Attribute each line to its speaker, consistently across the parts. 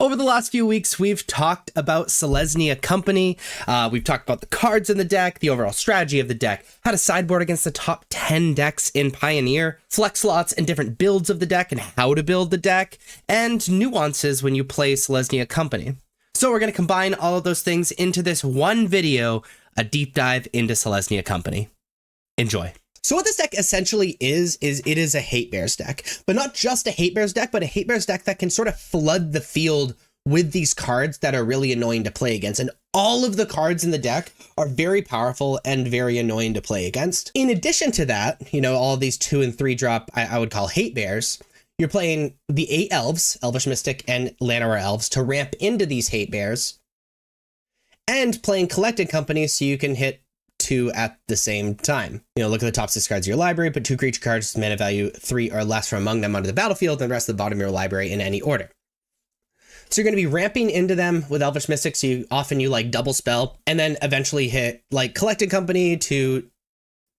Speaker 1: Over the last few weeks, we've talked about Selesnya Company. We've talked about the cards in the deck, the overall strategy of the deck, how to sideboard against the top 10 decks in Pioneer, flex slots and different builds of the deck and how to build the deck, and nuances when you play Selesnya Company. So we're going to combine all of those things into this one video, a deep dive into Selesnya Company. Enjoy. So what this deck essentially is it is a Hate Bears deck, but not just a Hate Bears deck, but a Hate Bears deck that can sort of flood the field with these cards that are really annoying to play against. And all of the cards in the deck are very powerful and very annoying to play against. In addition to that, you know, all of these 2 and 3 drop, I would call Hate Bears. You're playing the 8 elves, Elvish Mystic and Llanowar elves, to ramp into these Hate Bears, and playing Collected Company so you can hit 2 at the same time. You know, look at the top 6 cards of your library, put 2 creature cards, mana value 3 or less from among them onto the battlefield, and the rest of the bottom of your library in any order. So you're going to be ramping into them with Elvish Mystic, so you like double spell, and then eventually hit like Collected Company to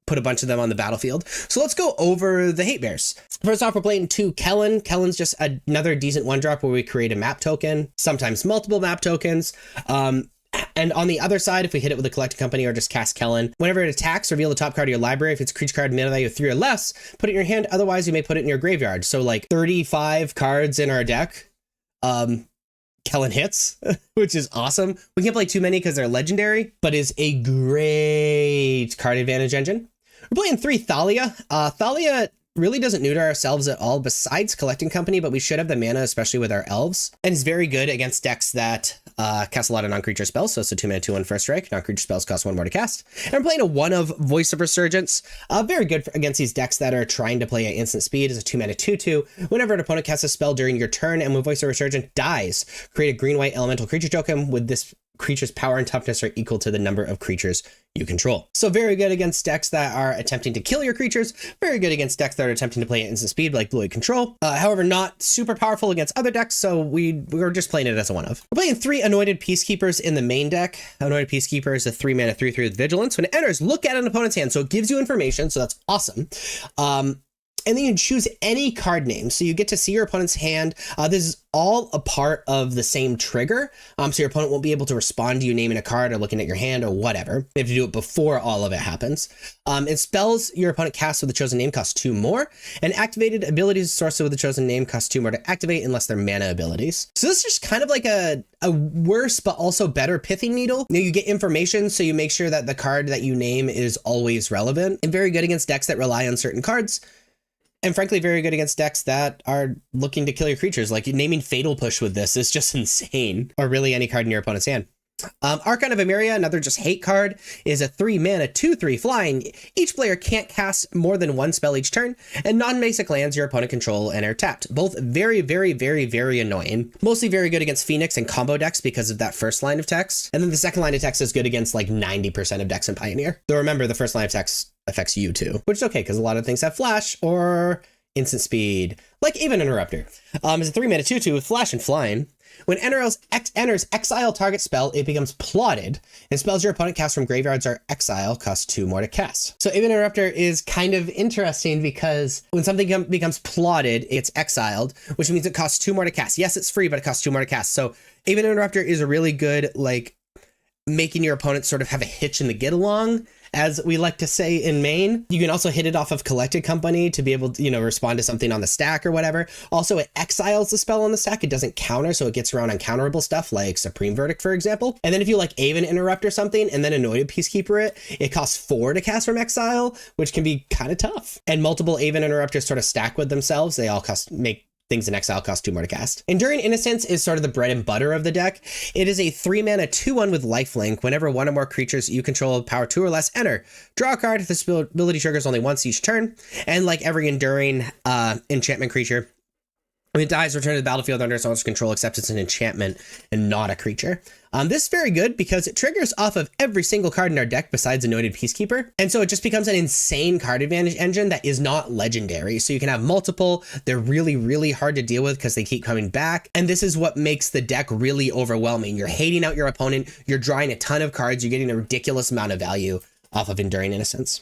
Speaker 1: put a bunch of them on the battlefield. So let's go over the Hate Bears. First off, we're playing 2 Kellen. Kellen's just another decent 1-drop where we create a map token, sometimes multiple map tokens. And on the other side, if we hit it with a Collected Company or just cast Kellen, whenever it attacks, reveal the top card of your library. If it's a creature card, mana value 3 or less, put it in your hand. Otherwise, you may put it in your graveyard. So like 35 cards in our deck, Kellen hits, which is awesome. We can't play too many because they're legendary, but is a great card advantage engine. We're playing 3 Thalia. Thalia really doesn't neuter ourselves at all besides Collecting Company, but we should have the mana, especially with our elves. And it's very good against decks that cast a lot of non-creature spells. So it's a 2-mana 2/1 first strike. Non-creature spells cost 1 more to cast. And we're playing a 1 of Voice of Resurgence. Very good against these decks that are trying to play at instant speed. It's a 2-mana 2/2. Whenever an opponent casts a spell during your turn and when Voice of Resurgence dies, create a green-white elemental creature token with this creature's power and toughness are equal to the number of creatures you control. So very good against decks that are attempting to kill your creatures, very good against decks that are attempting to play at instant speed like Blue-White Control. However, not super powerful against other decks, so we were just playing it as a 1 of. We're playing 3 Anointed Peacekeepers in the main deck. Anointed Peacekeeper is a 3-mana 3/3 with Vigilance. When it enters, look at an opponent's hand, so it gives you information, so that's awesome. And then you choose any card name. So you get to see your opponent's hand. This is all a part of the same trigger. So your opponent won't be able to respond to you naming a card or looking at your hand or whatever. They have to do it before all of it happens. And spells your opponent casts with the chosen name cost 2 more. And activated abilities sourced with the chosen name cost 2 more to activate unless they're mana abilities. So this is just kind of like a worse but also better pithing needle. You know, you get information, so you make sure that the card that you name is always relevant. And very good against decks that rely on certain cards. And frankly, very good against decks that are looking to kill your creatures. Like naming Fatal Push with this is just insane. Or really any card in your opponent's hand. Archon of Emeria, another just hate card, is a 3-mana 2/3 flying. Each player can't cast more than 1 spell each turn, and non-basic lands your opponent control and are tapped. Both very, very, very, very annoying. Mostly very good against Phoenix and combo decks because of that first line of text. And then the second line of text is good against like 90% of decks in Pioneer. Though remember, the first line of text affects you too, which is okay because a lot of things have flash or instant speed, like even Interrupter. It's a 3-mana 2/2 with flash and flying. When enters exile target spell, it becomes plotted, and spells your opponent casts from graveyards or exile cost 2 more to cast. So Aven Interrupter is kind of interesting because when something becomes plotted, it's exiled, which means it costs 2 more to cast. Yes, it's free, but it costs 2 more to cast. So Aven Interrupter is a really good, like, making your opponent sort of have a hitch in the get along, as we like to say in Maine. You can also hit it off of Collected Company to be able to, you know, respond to something on the stack or whatever. Also, it exiles the spell on the stack. It doesn't counter, so it gets around uncounterable stuff like Supreme Verdict, for example. And then if you like Aven Interrupt or something and then Anointed Peacekeeper it costs 4 to cast from exile, which can be kind of tough. And multiple Aven Interrupters sort of stack with themselves. They all make things in exile cost 2 more to cast. Enduring Innocence is sort of the bread and butter of the deck. It is a 3-mana 2/1 with lifelink. Whenever 1 or more creatures you control power 2 or less enter, draw a card. This ability triggers only once each turn. And like every enduring enchantment creature, when it dies, return to the battlefield under its owner's control, except it's an enchantment and not a creature. This is very good because it triggers off of every single card in our deck besides Anointed Peacekeeper. And so it just becomes an insane card advantage engine that is not legendary. So you can have multiple. They're really, really hard to deal with because they keep coming back. And this is what makes the deck really overwhelming. You're hating out your opponent. You're drawing a ton of cards. You're getting a ridiculous amount of value off of Enduring Innocence.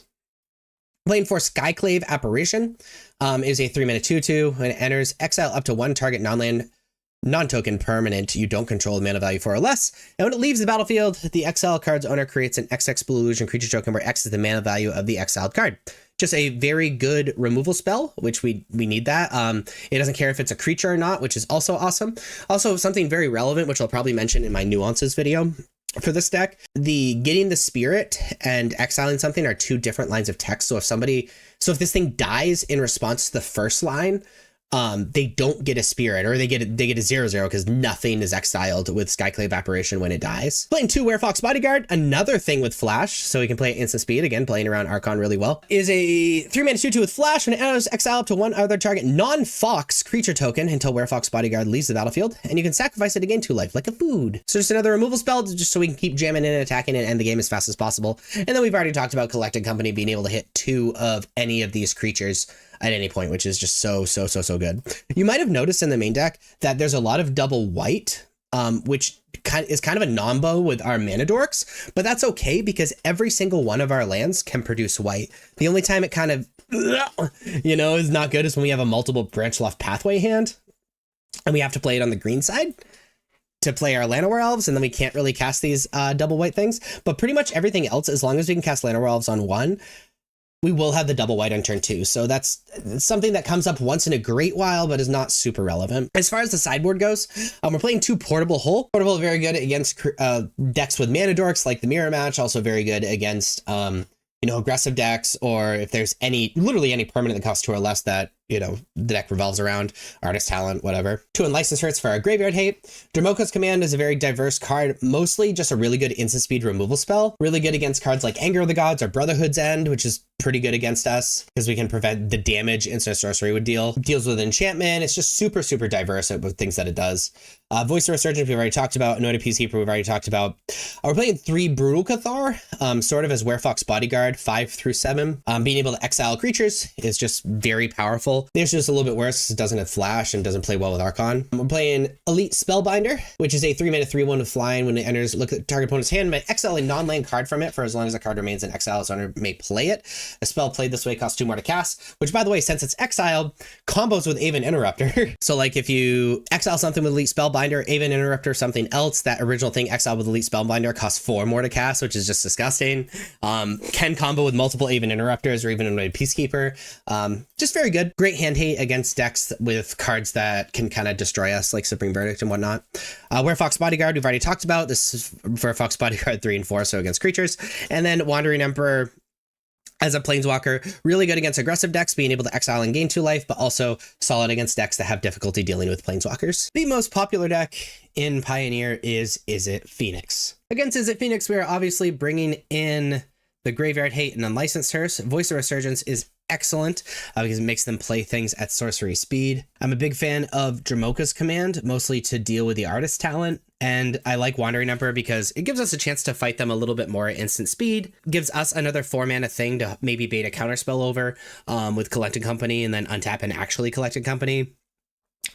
Speaker 1: Playing for Skyclave Apparition is a 3-mana 2/2. When it enters, exile up to 1 target non-land Non-token permanent you don't control the mana value 4 or less. And when it leaves the battlefield, the exile card's owner creates an XX blue illusion creature token where X is the mana value of the exiled card. Just a very good removal spell, which we need that. It doesn't care if it's a creature or not, which is also awesome. Also, something very relevant, which I'll probably mention in my Nuances video for this deck, the getting the spirit and exiling something are two different lines of text. So if this thing dies in response to the first line, they don't get a spirit, or they get a 0/0 because nothing is exiled with Skyclave Evaporation when it dies. Playing 2 Werefox Bodyguard, another thing with flash, so we can play at instant speed, again playing around Archon really well, is a 3-mana 2/2 with flash. When it enters, exile up to one other target non-fox creature token until Werefox Bodyguard leaves the battlefield, and you can sacrifice it to gain 2 life like a food. So just another removal spell, just so we can keep jamming in and attacking and end the game as fast as possible. And then we've already talked about Collecting Company being able to hit 2 of any of these creatures at any point, which is just so good. You might have noticed in the main deck that there's a lot of double white, which is kind of a nombo with our mana dorks, but that's okay because every single one of our lands can produce white. The only time it kind of, is not good is when we have a multiple branch left pathway hand and we have to play it on the green side to play our Llanowar Elves, and then we can't really cast these double white things. But pretty much everything else, as long as we can cast Llanowar Elves on 1, we will have the double white on turn 2. So that's something that comes up once in a great while, but is not super relevant. As far as the sideboard goes, we're playing 2 Portable Hull. Portable, very good against decks with mana dorks like the Mirror Match. Also very good against, aggressive decks, or if there's literally any permanent that costs 2 or less that, the deck revolves around, Artist Talent, whatever. 2 Unlicensed Hurts for our Graveyard Hate. Dromoka's Command is a very diverse card, mostly just a really good instant speed removal spell. Really good against cards like Anger of the Gods or Brotherhood's End, which is pretty good against us because we can prevent the damage instant sorcery would deal. Deals with enchantment. It's just super diverse with things that it does. Voice of Resurgence we've already talked about. Anointed Peacekeeper we've already talked about. We're playing 3 Brutal Cathar, sort of as Werefox Bodyguard, 5 through 7. Being able to exile creatures is just very powerful. There's just a little bit worse because it doesn't have flash and doesn't play well with Archon. We're playing Elite Spellbinder, which is a 3-mana 3/1 with flying. When it enters, look at the target opponent's hand, may exile a non-land card from it for as long as the card remains in exile. Its owner may play it. A spell played this way costs 2 more to cast, which, by the way, since it's exiled, combos with Aven Interrupter. So like if you exile something with Elite Spellbinder, Aven Interrupter, something else, that original thing exiled with Elite Spellbinder costs 4 more to cast, which is just disgusting. Can combo with multiple Aven Interrupters or even Anointed Peacekeeper. Just very good. Great hand hate against decks with cards that can kind of destroy us, like Supreme Verdict and whatnot. Werefox Bodyguard, we've already talked about. This is Werefox Bodyguard 3 and 4, so against creatures. And then Wandering Emperor, as a Planeswalker, really good against aggressive decks, being able to exile and gain 2 life, but also solid against decks that have difficulty dealing with Planeswalkers. The most popular deck in Pioneer is Izzet Phoenix. Against Izzet Phoenix, we are obviously bringing in the Graveyard Hate and Unlicensed Hearse. Voice of Resurgence is excellent because it makes them play things at sorcery speed. I'm a big fan of Dromoka's Command, mostly to deal with the Artist Talent. And I like Wandering Emperor because it gives us a chance to fight them a little bit more at instant speed. Gives us another 4-mana thing to maybe bait a counterspell over with Collecting Company and then untap and actually Collecting Company.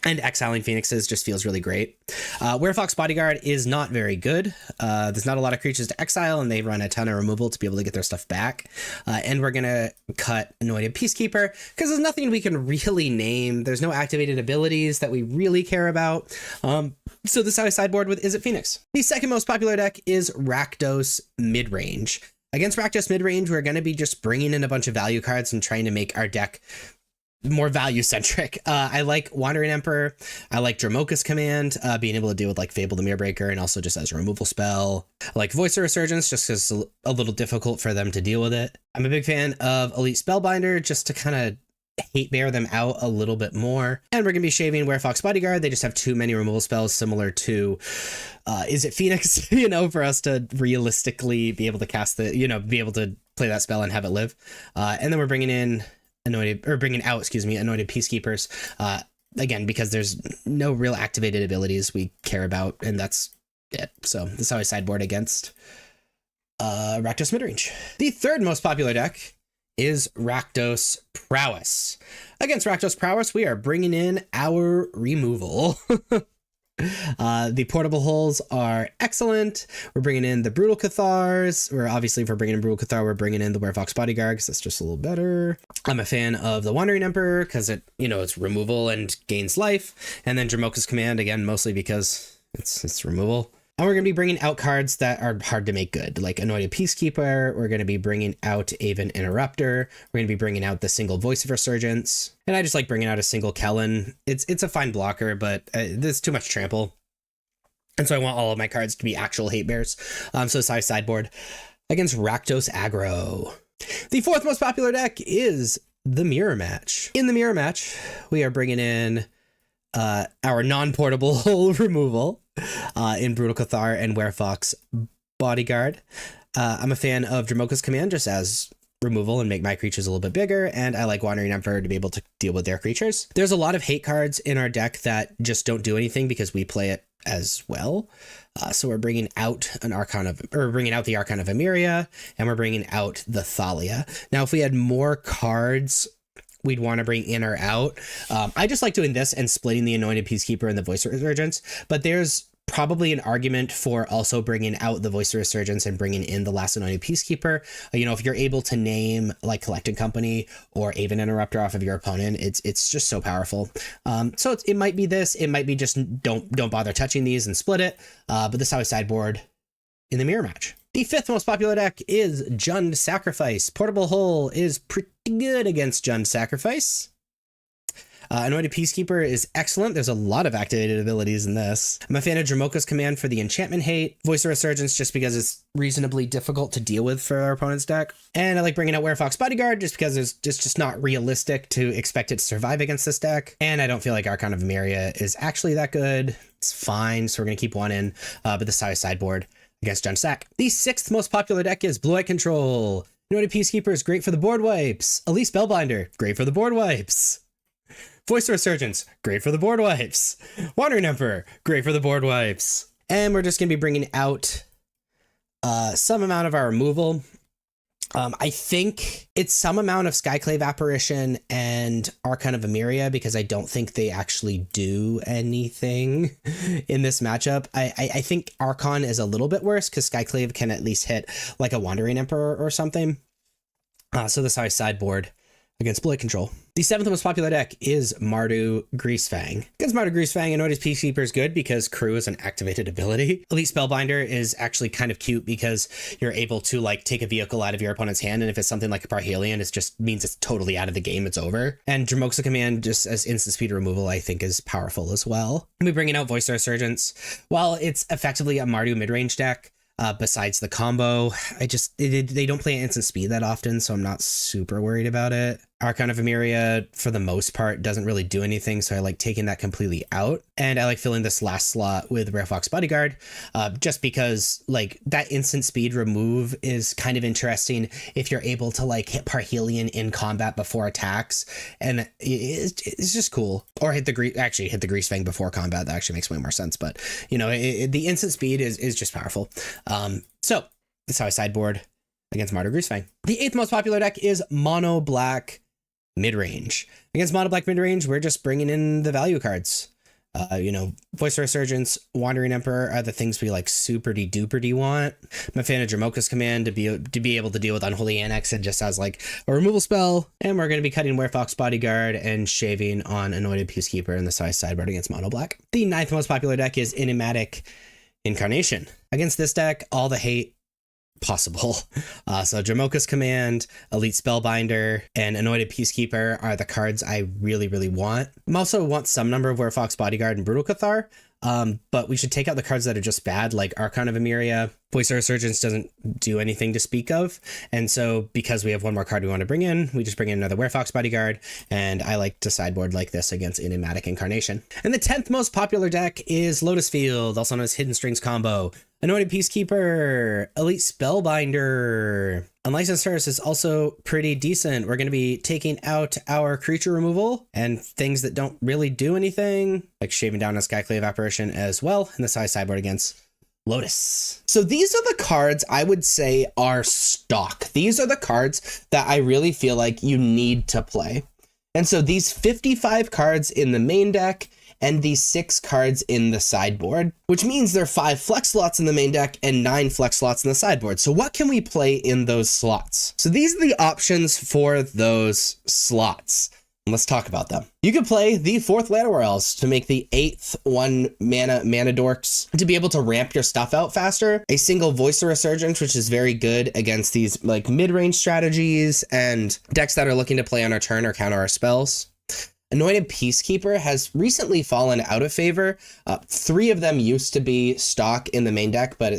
Speaker 1: And exiling Phoenixes just feels really great. Werefox Bodyguard is not very good. There's not a lot of creatures to exile, and they run a ton of removal to be able to get their stuff back. And we're going to cut Anointed Peacekeeper because there's nothing we can really name. There's no activated abilities that we really care about. So this is how I sideboard with Izzet Phoenix. The second most popular deck is Rakdos Midrange. Against Rakdos Midrange, we're going to be just bringing in a bunch of value cards and trying to make our deck more value centric. I like Wandering Emperor. I like Dromoka's Command, being able to deal with like Fable the Mirrorbreaker and also just as a removal spell. I like Voice of Resurgence just because it's a little difficult for them to deal with it. I'm a big fan of Elite Spellbinder just to kind of hate bear them out a little bit more. And we're going to be shaving Werefox Bodyguard. They just have too many removal spells similar to Izzet Phoenix, for us to realistically be able to cast be able to play that spell and have it live. And then we're bringing in Anointed Peacekeepers, again, because there's no real activated abilities we care about, and that's it. So this is how I sideboard against Rakdos Midrange. The third most popular deck is Rakdos Prowess. Against Rakdos Prowess, we are bringing in our removal. The portable hulls are excellent. We're bringing in the Brutal Cathars. If we're bringing in Brutal Cathar, we're bringing in the Werefox Bodyguard because that's just a little better. I'm a fan of the Wandering Emperor because it's removal and gains life. And then Dromoka's Command, again, mostly because it's removal. And we're going to be bringing out cards that are hard to make good, like Anointed Peacekeeper. We're going to be bringing out Aven Interrupter. We're going to be bringing out the single Voice of Resurgence. And I just like bringing out a single Kellen. It's a fine blocker, but there's too much trample. And so I want all of my cards to be actual hate bears. So sideboard against Rakdos Aggro. The fourth most popular deck is the Mirror Match. In the Mirror Match, we are bringing in our non-portable hull removal in Brutal Cathar and Werefox Bodyguard. I'm a fan of Dromoka's Command just as removal and make my creatures a little bit bigger, and I like Wandering Emperor to be able to deal with their creatures. There's a lot of hate cards in our deck that just don't do anything because we play it as well. So we're bringing out the Archon of Emeria, and we're bringing out the Thalia. Now, if we had more cards we'd want to bring in or out. I just like doing this and splitting the Anointed Peacekeeper and the Voice of Resurgence, but there's probably an argument for also bringing out the Voice of Resurgence and bringing in the last Anointed Peacekeeper. If you're able to name like Collecting Company or Aven Interrupter off of your opponent, it's just so powerful. So it might be this, it might be just don't bother touching these and split it. But this is how I sideboard in the Mirror Match. The fifth most popular deck is Jund Sacrifice. Portable Hull is pretty good against Jund Sacrifice. Anointed Peacekeeper is excellent. There's a lot of activated abilities in this. I'm a fan of Dromoka's Command for the enchantment hate. Voice of Resurgence just because it's reasonably difficult to deal with for our opponent's deck. And I like bringing out Werefox Bodyguard just because it's just not realistic to expect it to survive against this deck. And I don't feel like Archon of Emeria is actually that good. It's fine, so we're going to keep one in. But this is how I sideboard against Jund Sac. The sixth most popular deck is Blue-White Control. Anointed Peacekeeper is great for the board wipes. Elite Spellbinder, great for the board wipes. Voice of Resurgence, great for the board wipes. Wandering Emperor, great for the board wipes. And we're just going to be bringing out some amount of our removal. I think it's some amount of Skyclave Apparition and Archon of Emeria because I don't think they actually do anything in this matchup. I think Archon is a little bit worse because Skyclave can at least hit like a Wandering Emperor or something. So this is how I sideboard against Blade Control. The seventh most popular deck is Mardu Greasefang. Against Mardu Greasefang, Anointed Peacekeeper is good because Crew is an activated ability. Elite Spellbinder is actually kind of cute because you're able to like take a vehicle out of your opponent's hand, and if it's something like a Parhelion, it just means it's totally out of the game, it's over. And Dromoka's Command, just as instant speed removal, I think is powerful as well. We're bringing out Voice of Resurgence. While it's effectively a Mardu mid-range deck, besides the combo, they don't play instant speed that often, so I'm not super worried about it. Archon of Emeria, for the most part, doesn't really do anything, so I like taking that completely out. And I like filling this last slot with Werefox Bodyguard, just because like that instant speed remove is kind of interesting if you're able to like hit Parhelion in combat before attacks, and it's just cool. Or hit the Greasefang before combat. That actually makes way more sense, but the instant speed is just powerful. So that's how I sideboard against Mardu Greasefang. The eighth most popular deck is Mono Black Midrange. Against Mono Black Midrange, we're just bringing in the value cards. Voice of Resurgence, Wandering Emperor are the things we like super-duper want. I'm a fan of Dromoka's Command to be able to deal with Unholy Annex and just as like a removal spell. And we're going to be cutting Werefox Bodyguard and shaving on Anointed Peacekeeper in the sideboard against Mono Black. The ninth most popular deck is Enigmatic Incarnation. Against this deck, all the hate possible. So Dromoka's Command, Elite Spellbinder, and Anointed Peacekeeper are the cards I really want. I also want some number of Werefox Bodyguard and Brutal Cathar, but we should take out the cards that are just bad, like Archon of Emeria. Voice of Resurgence doesn't do anything to speak of, and so because we have one more card we want to bring in, we just bring in another Werefox Bodyguard, and I like to sideboard like this against Enigmatic Incarnation. And the 10th most popular deck is Lotus Field, also known as Hidden Strings Combo. Anointed Peacekeeper, Elite Spellbinder. Unlicensed Source is also pretty decent. We're going to be taking out our creature removal and things that don't really do anything, like shaving down a Skyclave Apparition as well, and the size sideboard against Lotus. So these are the cards I would say are stock. These are the cards that I really feel like you need to play. And so these 55 cards in the main deck and the 6 cards in the sideboard, which means there are 5 flex slots in the main deck and 9 flex slots in the sideboard. So what can we play in those slots? So these are the options for those slots. Let's talk about them. You could play the 4th Llanowar Elves to make the 8th 1 mana dorks to be able to ramp your stuff out faster. A single Voice of Resurgence, which is very good against these like mid-range strategies and decks that are looking to play on our turn or counter our spells. Anointed Peacekeeper has recently fallen out of favor. 3 of them used to be stock in the main deck, but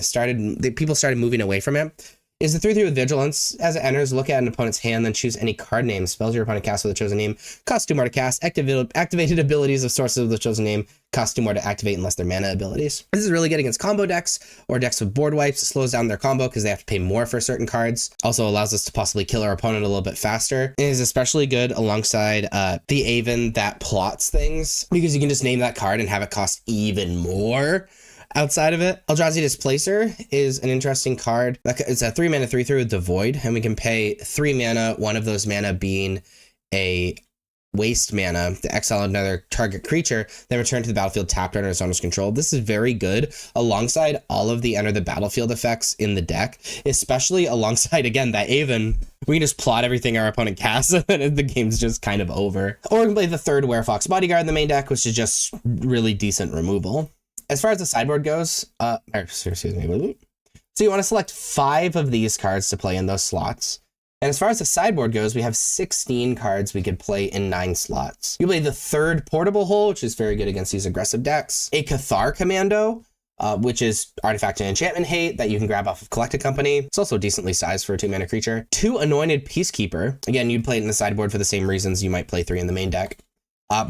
Speaker 1: people started moving away from it. Is the 3/3 with Vigilance. As it enters, look at an opponent's hand, then choose any card name. Spells your opponent casts with the chosen name cost 2 more to cast. Activated abilities of sources of the chosen name cost 2 more to activate unless they're mana abilities. This is really good against combo decks or decks with board wipes. It slows down their combo because they have to pay more for certain cards. Also allows us to possibly kill our opponent a little bit faster. It is especially good alongside the Aven that plots things because you can just name that card and have it cost even more. Outside of it, Eldrazi Displacer is an interesting card. It's a 3 mana 3/3 with Devoid, and we can pay 3 mana, one of those mana being a waste mana to exile another target creature, then return to the battlefield tapped under its owner's control. This is very good alongside all of the enter the battlefield effects in the deck, especially alongside, again, that Aven. We can just plot everything our opponent casts and the game's just kind of over. Or we can play the 3rd Werefox Bodyguard in the main deck, which is just really decent removal. As far as the sideboard goes, excuse me. So you want to select 5 of these cards to play in those slots. And as far as the sideboard goes, we have 16 cards we could play in 9 slots. You play the 3rd Portable Hole, which is very good against these aggressive decks. A Cathar Commando, which is artifact and enchantment hate that you can grab off of Collected Company. It's also decently sized for a 2 mana creature. 2 Anointed Peacekeeper. Again, you'd play it in the sideboard for the same reasons you might play 3 in the main deck.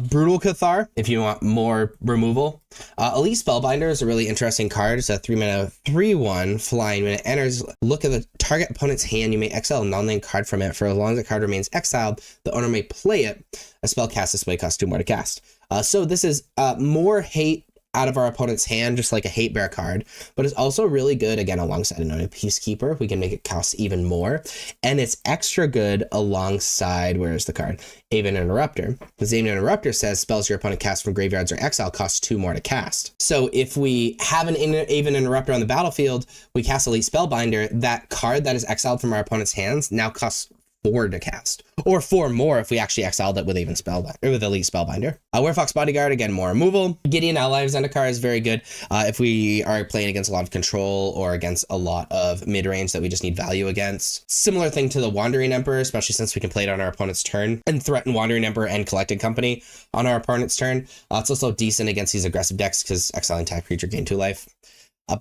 Speaker 1: Brutal Cathar, if you want more removal. Elite Spellbinder is a really interesting card. It's a 3 mana 3/1 flying. When it enters, look at the target opponent's hand. You may exile a non-land card from it. For as long as the card remains exiled, the owner may play it. A spell cast display costs 2 more to cast. So this is more hate out of our opponent's hand, just like a hate bear card, but it's also really good, again, alongside Anointed Peacekeeper. We can make it cost even more, and it's extra good alongside, where's the card? Aven Interrupter. Because Aven Interrupter says spells your opponent casts from graveyards or exile costs 2 more to cast. So if we have an Aven Interrupter on the battlefield, we cast Elite Spellbinder, that card that is exiled from our opponent's hands now costs 4 to cast, or 4 more if we actually exiled it with Elite Spellbinder. Werefox Bodyguard, again, more removal. Gideon Ally Zendikar is very good if we are playing against a lot of control or against a lot of mid-range that we just need value against. Similar thing to the Wandering Emperor, especially since we can play it on our opponent's turn and threaten Wandering Emperor and Collected Company on our opponent's turn. It's also decent against these aggressive decks because exiling tap creature gain 2 life.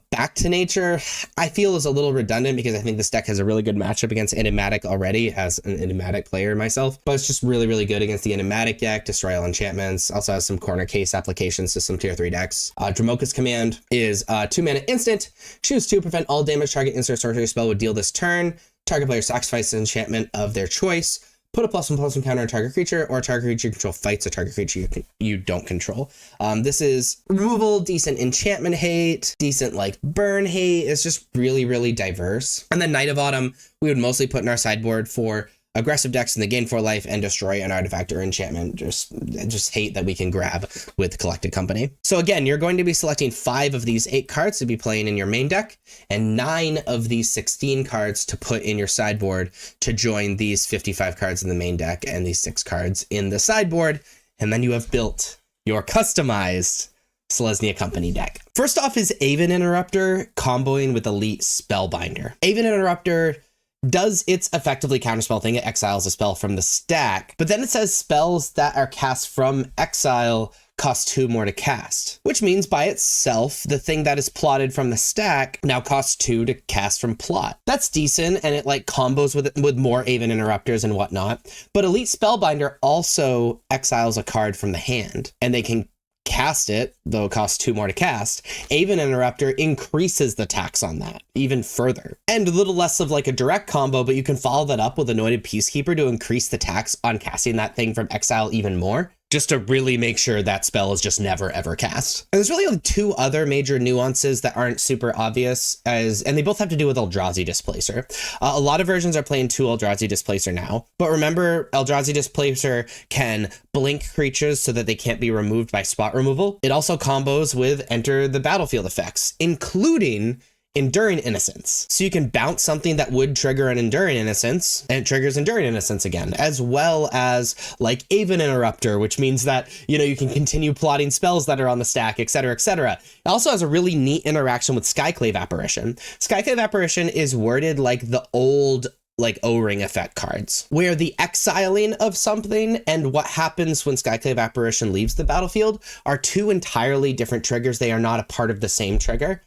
Speaker 1: Back to Nature, I feel is a little redundant because I think this deck has a really good matchup against Enigmatic already as an Enigmatic player myself, but it's just really, really good against the Enigmatic deck, destroy all enchantments, also has some corner case applications to some tier 3 decks. Dramoka's Command is 2 mana instant, choose 2, prevent all damage target instant sorcery spell would deal this turn, target player sacrifices an enchantment of their choice, put a +1/+1 counter on a target creature, or a target creature you control fights a target creature you don't control. This is removal, decent enchantment hate, decent like burn hate. It's just really, really diverse. And then Knight of Autumn, we would mostly put in our sideboard for aggressive decks in the gain 4 life and destroy an artifact or enchantment. Just hate that we can grab with Collected Company. So again, you're going to be selecting 5 of these 8 cards to be playing in your main deck and 9 of these 16 cards to put in your sideboard to join these 55 cards in the main deck and these 6 cards in the sideboard. And then you have built your customized Selesnya Company deck. First off is Aven Interrupter comboing with Elite Spellbinder. Aven Interrupter does its effectively counterspell thing. It exiles a spell from the stack, but then it says spells that are cast from exile cost 2 more to cast, which means by itself, the thing that is plotted from the stack now costs 2 to cast from plot. That's decent, and it like combos with more Aven Interrupters and whatnot, but Elite Spellbinder also exiles a card from the hand, and they can cast it, though it costs 2 more to cast. Aven Interrupter increases the tax on that even further. And a little less of like a direct combo, but you can follow that up with Anointed Peacekeeper to increase the tax on casting that thing from exile even more. just to really make sure that spell is just never ever cast. And there's really only 2 other major nuances that aren't super obvious, and they both have to do with Eldrazi Displacer. A lot of versions are playing 2 Eldrazi Displacer now, but remember, Eldrazi Displacer can blink creatures so that they can't be removed by spot removal. It also combos with enter the battlefield effects, including Enduring Innocence. So you can bounce something that would trigger an Enduring Innocence, and it triggers Enduring Innocence again, as well as like Aven Interrupter, which means that, you know, you can continue plotting spells that are on the stack, etc., etc. It also has a really neat interaction with Skyclave Apparition. Skyclave Apparition is worded like the old like O-ring effect cards, where the exiling of something and what happens when Skyclave Apparition leaves the battlefield are 2 entirely different triggers. They are not a part of the same trigger.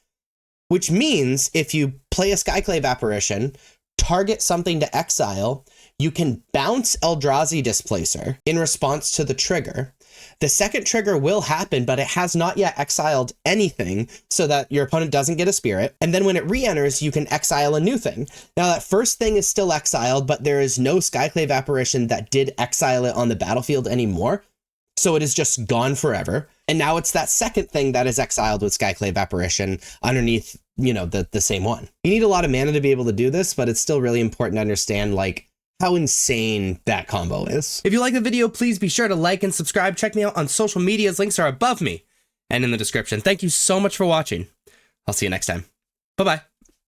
Speaker 1: Which means if you play a Skyclave Apparition, target something to exile, you can bounce Eldrazi Displacer in response to the trigger. The second trigger will happen, but it has not yet exiled anything so that your opponent doesn't get a spirit. And then when it re-enters, you can exile a new thing. Now that first thing is still exiled, but there is no Skyclave Apparition that did exile it on the battlefield anymore. So it is just gone forever. And now it's that second thing that is exiled with Skyclave Apparition underneath, you know, the same one. You need a lot of mana to be able to do this, but it's still really important to understand, like, how insane that combo is. If you like the video, please be sure to like and subscribe. Check me out on social medias. Links are above me and in the description. Thank you so much for watching. I'll see you next time. Bye-bye.